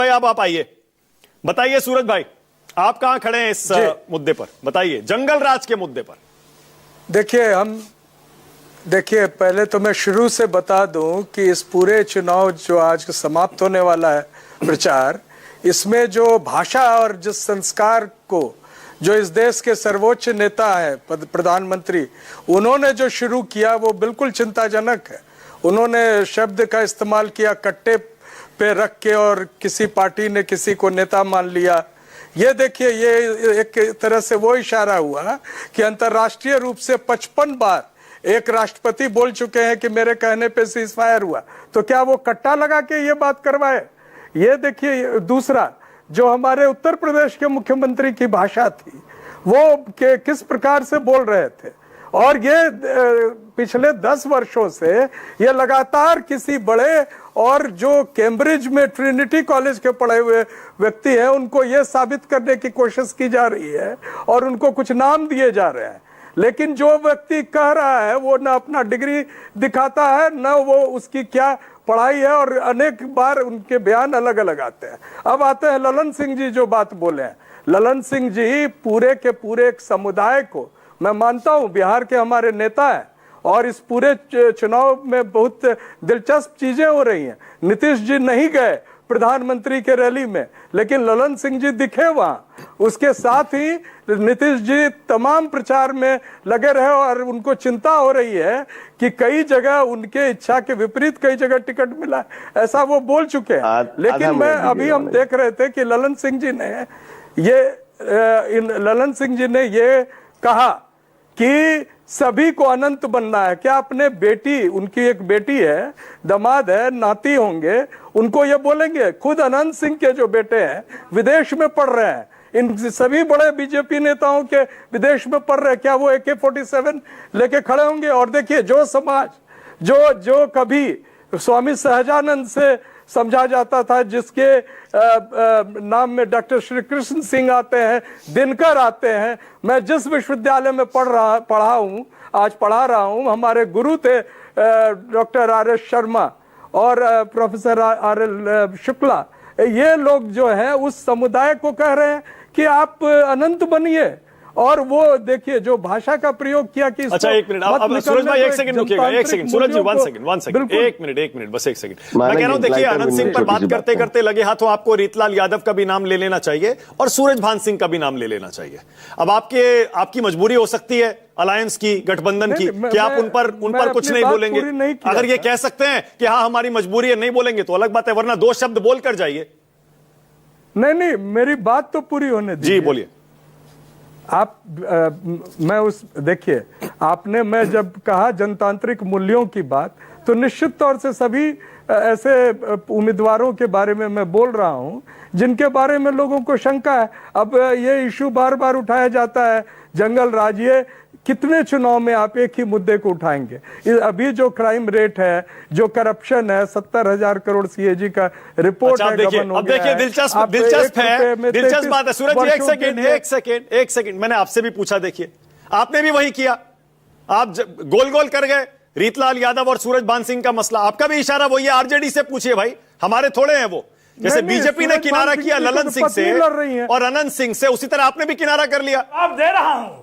भाई आप आइए, बताइए सूरज भाई, आप कहां खड़े हैं इस मुद्दे पर? बताइए, जंगल राज के मुद्दे पर। देखिए पहले तो मैं शुरू से बता दूं कि इस पूरे चुनाव जो आज समाप्त होने वाला है प्रचार, इसमें जो भाषा और जिस संस्कार को जो इस देश के सर्वोच्च नेता है प्रधानमंत्री, उन्होंने जो शुरू किया वो बिल्कुल चिंताजनक है। उन्होंने शब्द का इस्तेमाल किया कट्टे पे रख के, और किसी पार्टी ने किसी को नेता मान लिया। ये देखिए, ये एक तरह से वो इशारा हुआ कि अंतर्राष्ट्रीय रूप से 55 बार एक राष्ट्रपति बोल चुके हैं कि मेरे कहने पे सीज फायर हुआ, तो क्या वो कट्टा लगा के ये बात करवाए? ये देखिए, दूसरा जो हमारे उत्तर प्रदेश के मुख्यमंत्री की भाषा थी, वो किस प्रकार से बोल रहे थे। और ये पिछले 10 वर्षों से ये लगातार किसी बड़े और जो कैम्ब्रिज में ट्रिनिटी कॉलेज के पढ़े हुए व्यक्ति हैं, उनको ये साबित करने की कोशिश की जा रही है और उनको कुछ नाम दिए जा रहे हैं। लेकिन जो व्यक्ति कह रहा है वो ना अपना डिग्री दिखाता है, ना वो उसकी क्या पढ़ाई है, और अनेक बार उनके बयान अलग अलग आते हैं। अब आते हैं ललन सिंह जी जो बात बोले हैं। ललन सिंह जी पूरे के पूरे एक समुदाय को, मैं मानता हूं बिहार के हमारे नेता हैं और इस पूरे चुनाव में बहुत दिलचस्प चीजें हो रही हैं। नीतीश जी नहीं गए प्रधानमंत्री के रैली में, लेकिन ललन सिंह जी दिखे वहां। उसके साथ ही नीतीश जी तमाम प्रचार में लगे रहे और उनको चिंता हो रही है कि कई जगह उनके इच्छा के विपरीत कई जगह टिकट मिला, ऐसा वो बोल चुके हैं। लेकिन मैं अभी हम देख रहे थे कि ललन सिंह जी ने ये कहा कि सभी को अनंत बनना है। क्या अपने बेटी, उनकी एक बेटी है, दामाद है, नाती होंगे, उनको ये बोलेंगे? खुद अनंत सिंह के जो बेटे हैं विदेश में पढ़ रहे हैं, इन सभी बड़े बीजेपी नेताओं के विदेश में पढ़ रहे हैं, क्या वो AK-47 लेके खड़े होंगे? और देखिए, जो समाज जो कभी स्वामी सहजानंद से समझा जाता था, जिसके नाम में डॉक्टर श्री कृष्ण सिंह आते हैं, दिनकर आते हैं, मैं जिस विश्वविद्यालय में आज पढ़ा रहा हूं, हमारे गुरु थे डॉक्टर RS शर्मा और प्रोफेसर RL शुक्ला। ये लोग जो हैं उस समुदाय को कह रहे हैं कि आप अनंत बनिए। और वो देखिए जो भाषा का प्रयोग किया कि अच्छा, एक मिनट, अब सूरज भाई एक सेकंड रुकिएगा, एक सेकंड सूरज जी, वन सेकंड, एक मिनट बस एक सेकंड। मैं कह रहा हूं, देखिए, अनंत सिंह पर बात करते करते लगे हाथों आपको रीतलाल यादव का भी नाम ले लेना चाहिए और सूरजभान सिंह का भी नाम ले लेना चाहिए। अब आपकी मजबूरी हो सकती है अलायंस की, गठबंधन की, कि आप उन पर कुछ नहीं बोलेंगे। अगर ये कह सकते हैं कि हाँ हमारी मजबूरी है, नहीं बोलेंगे तो अलग बात है, वरना 2 शब्द बोल कर जाइए। नहीं, मेरी बात तो पूरी होने दीजिए। जी बोलिए। देखिए, आपने, मैं जब कहा जनतांत्रिक मूल्यों की बात, तो निश्चित तौर से सभी ऐसे उम्मीदवारों के बारे में मैं बोल रहा हूं जिनके बारे में लोगों को शंका है। अब ये इशू बार बार उठाया जाता है, जंगल राज। ये कितने चुनाव में आप एक ही मुद्दे को उठाएंगे? अभी जो क्राइम रेट है, जो करप्शन है, 70,000 करोड़ CAG का रिपोर्ट है। अब देखिए, दिलचस्प बात है सूरज जी। एक सेकंड, मैंने आपसे भी पूछा, देखिए आपने भी वही किया, आप गोल कर गए। रीतलाल यादव और सूरजभान सिंह का मसला, आपका भी इशारा वही है। RJD से पूछिए भाई, हमारे थोड़े हैं वो। जैसे बीजेपी ने किनारा किया ललन सिंह से और अनंत सिंह से, उसी तरह आपने भी किनारा कर लिया। आप दे रहा हूं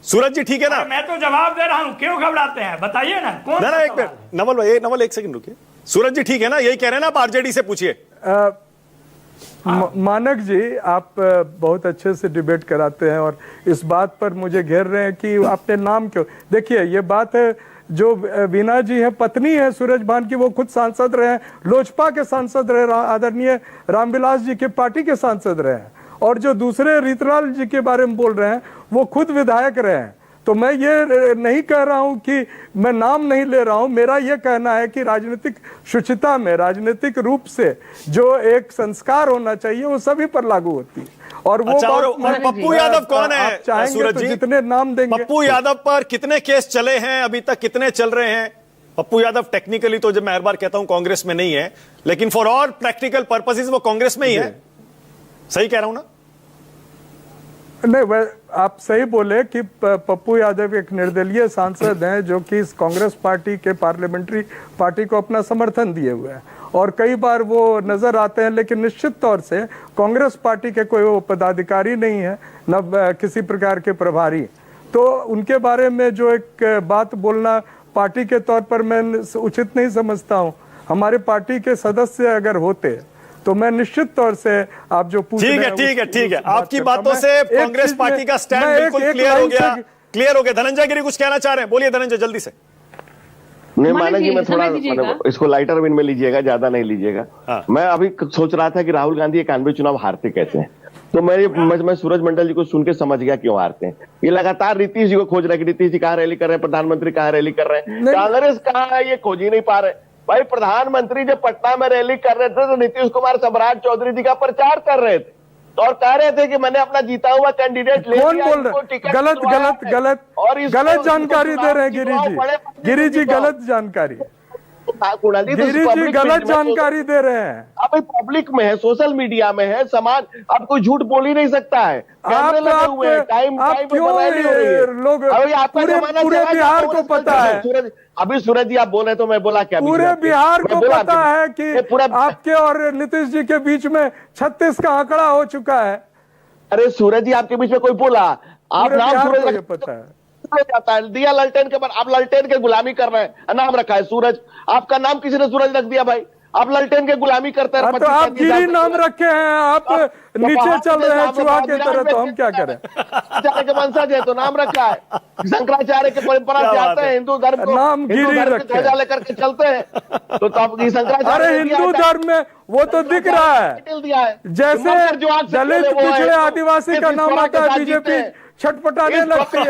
सूरज जी, ठीक है ना? मैं तो जवाब दे रहा हूं, क्यों घबराते हैं? बताइए ना कौन। ना एक मिनट, नवल एक सेकंड रुकिए। सूरज जी, ठीक है ना? यही कह रहे हैं ना आप? RJD से पूछिए। मानक जी, आप बहुत अच्छे से डिबेट कराते हैं और इस बात पर मुझे घेर रहे हैं कि आपने नाम क्यों। देखिए, ये बात है, जो वीना जी है, पत्नी है सूरजभान की, वो खुद सांसद रहे हैं, लोजपा के सांसद रहे, आदरणीय रामविलास जी के पार्टी के सांसद रहे हैं। और जो दूसरे रीतलाल जी के बारे में बोल रहे हैं, वो खुद विधायक रहे हैं। तो मैं ये नहीं कह रहा हूं कि मैं नाम नहीं ले रहा हूं। मेरा ये कहना है कि राजनीतिक शुचिता में, राजनीतिक रूप से जो एक संस्कार होना चाहिए, वो सभी पर लागू होती है। और वो पप्पू यादव कौन है? चाहेंगे तो जितने नाम देंगे। पप्पू यादव पर कितने केस चले हैं अभी तक, कितने चल रहे हैं? पप्पू यादव टेक्निकली तो, जब मैं हर बार कहता हूं कांग्रेस में नहीं है, लेकिन फॉर ऑल प्रैक्टिकल पर्पसेस वो कांग्रेस में ही है। सही कह रहा हूं ना? नहीं आप सही बोले कि पप्पू यादव एक निर्दलीय सांसद हैं जो कि इस कांग्रेस पार्टी के पार्लियामेंट्री पार्टी को अपना समर्थन दिए हुए हैं और कई बार वो नजर आते हैं, लेकिन निश्चित तौर से कांग्रेस पार्टी के कोई वो पदाधिकारी नहीं है न किसी प्रकार के प्रभारी। तो उनके बारे में जो एक बात बोलना पार्टी के तौर पर मैं उचित नहीं समझता हूं। हमारे पार्टी के सदस्य अगर होते तो मैं निश्चित तौर से आप जो पूछ रहे हैं ठीक है आपकी बातों से कांग्रेस पार्टी का स्टैंड बिल्कुल क्लियर हो गया। धनंजय गिरी कुछ कहना चाह रहे हैं, बोलिए धनंजय जल्दी से। नहीं माना जी, मैं थोड़ा इसको लाइटर विन में लीजिएगा, ज्यादा नहीं लीजिएगा। हाँ। मैं अभी सोच रहा था कि राहुल गांधी 91 चुनाव हारते कैसे हैं, तो मैं सूरज मंडल जी को सुन के समझ गया क्यों हारते हैं। ये लगातार नीतीश जी को खोज रहे हैं कि नीतीश जी कहाँ रैली कर रहे हैं, प्रधानमंत्री कहाँ रैली कर रहे हैं, कांग्रेस कहाँ है ये खोज ही नहीं पा रहे। भाई प्रधानमंत्री जब पटना में रैली कर रहे थे तो नीतीश कुमार सम्राट चौधरी जी का प्रचार कर रहे थे और कह रहे थे कि मैंने अपना जीता हुआ कैंडिडेट ले कौन लिया, बोल रहे? गलत जानकारी दे रहे हैं गिरी जी गलत जानकारी गलत जानकारी दे रहे हैं। अब पब्लिक में है, सोशल मीडिया में है, समाज अब कोई झूठ बोल ही नहीं सकता है। कैमरे लगे हुए हैं, टाइम पे रैली हो रही है। लोग पूरे बिहार को पता है। अभी सूरज जी आप बोले तो मैं बोला क्या, पूरे बिहार को पता है कि आपके और नीतीश जी के बीच में 36 का आंकड़ा हो चुका है। अरे सूरज जी आपके बीच में कोई बोला? आप नाम सूरज पता है जाता है, दिया ललटेन के बाद आप ललटेन के गुलामी कर रहे हैं, नाम रखा है सूरज। आपका नाम किसी ने सूरज रख दिया भाई, आप ललटेन के गुलामी करते हैं। तो आप गिरी नाम रखे हैं, आप नीचे चल रहे हैं चुहा के तरह, तो हम क्या करें? शंकराचार्य के वंशज है तो नाम रखा है, शंकराचार्य के परंपरा से आते हैं, हिंदू धर्म को नाम गिरी रखे ध्वजा लेकर के चलते हैं, तो शंकराचार्य। अरे हिंदू धर्म में वो तो दिख रहा है, जैसे दलित पिछड़े आदिवासी का नाम आता है बीजेपी छटपटाने लगती है।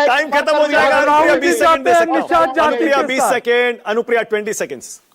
टाइम खत्म हो जाएगा। Anupriya 20 second, Anupriya 20 second, Anupriya 20 seconds.